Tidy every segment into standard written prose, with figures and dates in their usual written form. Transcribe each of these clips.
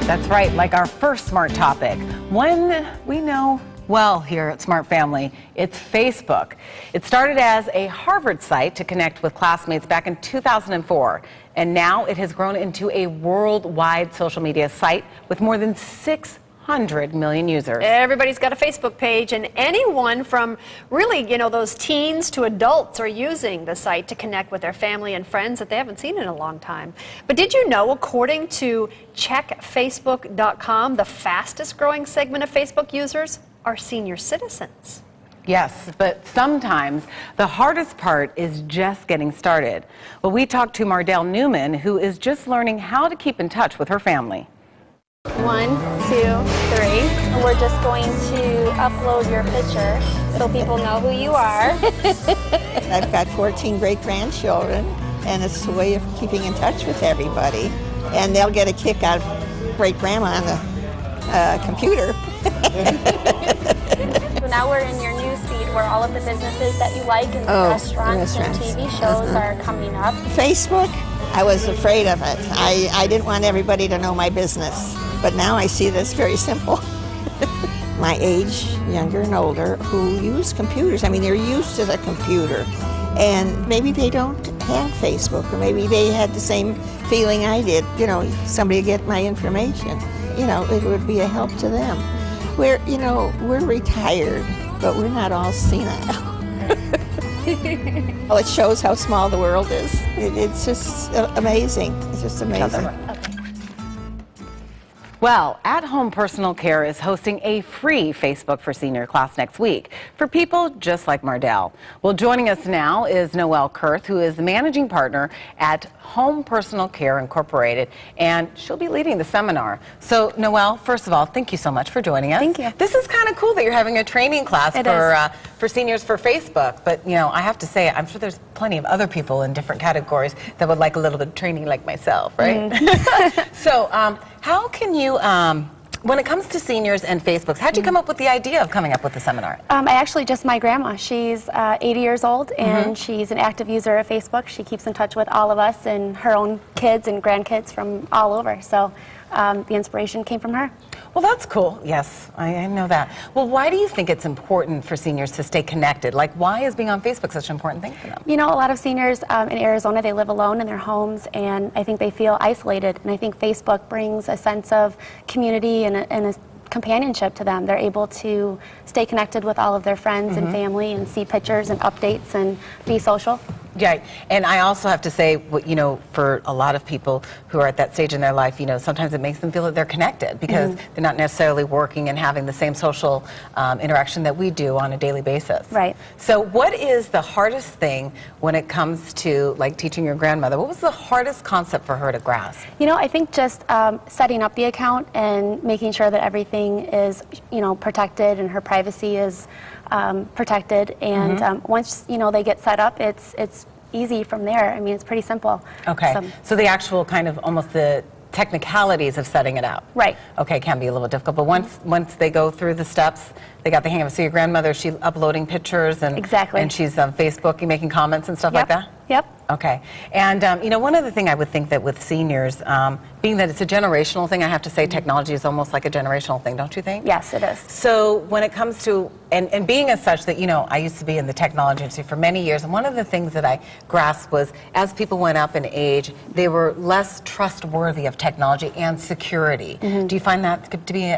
That's right, like our first smart topic. One we know well here at Smart Family, it's Facebook. It started as a Harvard site to connect with classmates back in 2004, and now it has grown into a worldwide social media site with more than 600 million users. Everybody's got a Facebook page, and anyone from really, those teens to adults are using the site to connect with their family and friends that they haven't seen in a long time. But did you know, according to checkfacebook.com, the fastest growing segment of Facebook users are senior citizens? Yes, but sometimes the hardest part is just getting started. Well, we talked to Mardell Newman, who is just learning how to keep in touch with her family. 1, 2, 3. And we're just going to upload your picture so people know who you are. I've got 14 great-grandchildren, and it's a way of keeping in touch with everybody. And they'll get a kick out of great-grandma on the computer. So now we're in your news feed where all of the businesses that you like and restaurants and TV shows are coming up. Facebook, I was afraid of it. I didn't want everybody to know my business. But now I see that's very simple. My age, younger and older, who use computers, I mean, they're used to the computer. And maybe they don't have Facebook, or maybe they had the same feeling I did. Somebody get my information. It would be a help to them. We're retired, but we're not all senile. Well, it shows how small the world is. It's just amazing. It's just amazing. Well, At Home Personal Care is hosting a free Facebook for Senior class next week for people just like Mardell. Well, joining us now is Noelle Kurth, who is the managing partner at Home Personal Care Incorporated, and she'll be leading the seminar. So, Noelle, first of all, thank you so much for joining us. Thank you. This is kind of cool that you're having a training class for seniors for Facebook, but, I have to say, I'm sure there's plenty of other people in different categories that would like a little bit of training like myself, right? So, how can you, when it comes to seniors and Facebooks, how'd you come up with the idea of coming up with the seminar? My grandma, she's 80 years old, and she's an active user of Facebook. She keeps in touch with all of us and her own kids and grandkids from all over. So the inspiration came from her. Well, that's cool. Yes, I know that. Well, why do you think it's important for seniors to stay connected? Like, why is being on Facebook such an important thing for them? A lot of seniors in Arizona, they live alone in their homes, and I think they feel isolated. And I think Facebook brings a sense of community and a companionship to them. They're able to stay connected with all of their friends and family and see pictures and updates and be social. Yeah, and I also have to say, for a lot of people who are at that stage in their life, sometimes it makes them feel that they're connected because they're not necessarily working and having the same social interaction that we do on a daily basis. Right. So what is the hardest thing when it comes to, like, teaching your grandmother? What was the hardest concept for her to grasp? I think just setting up the account and making sure that everything is, protected and her privacy is protected. And once, they get set up, it's easy from there. I mean, it's pretty simple. Okay. So the actual kind of almost the technicalities of setting it up. Right. Okay, can be a little difficult, but once they go through the steps, they got the hang of it. So your grandmother, she's uploading pictures and and she's on Facebook and making comments and stuff like that? Yep. Okay. And, one other thing I would think that with seniors, being that it's a generational thing, I have to say technology is almost like a generational thing, don't you think? Yes, it is. So when it comes to, and being as such that, I used to be in the technology industry for many years, and one of the things that I grasped was as people went up in age, they were less trustworthy of technology and security. Do you find that to be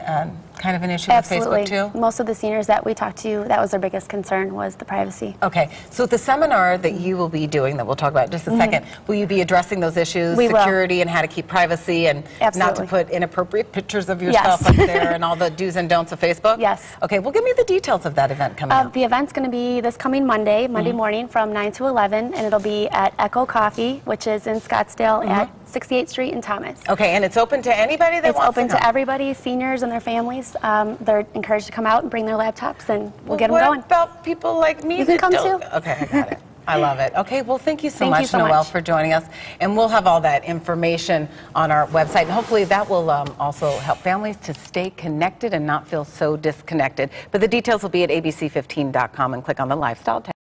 kind of an issue with Facebook too? Most of the seniors that we talked to, that was their biggest concern, was the privacy. Okay, so the seminar that you will be doing, that we'll talk about in just a second, will you be addressing those issues, security and how to keep privacy and not to put inappropriate pictures of yourself up there and all the do's and don'ts of Facebook? Yes. Okay, well, give me the details of that event coming up. The event's going to be this coming Monday morning from 9 to 11, and it'll be at Echo Coffee, which is in Scottsdale at 68th Street in Thomas. Okay, and it's open to anybody that wants to come? It's open to everybody, seniors and their families. They're encouraged to come out and bring their laptops, and we'll get them going. What about people like me? You can come too. Okay, I got it. I love it. Okay, well, thank you so much, Noelle, for joining us. And we'll have all that information on our website. And hopefully that will also help families to stay connected and not feel so disconnected. But the details will be at abc15.com and click on the Lifestyle tab.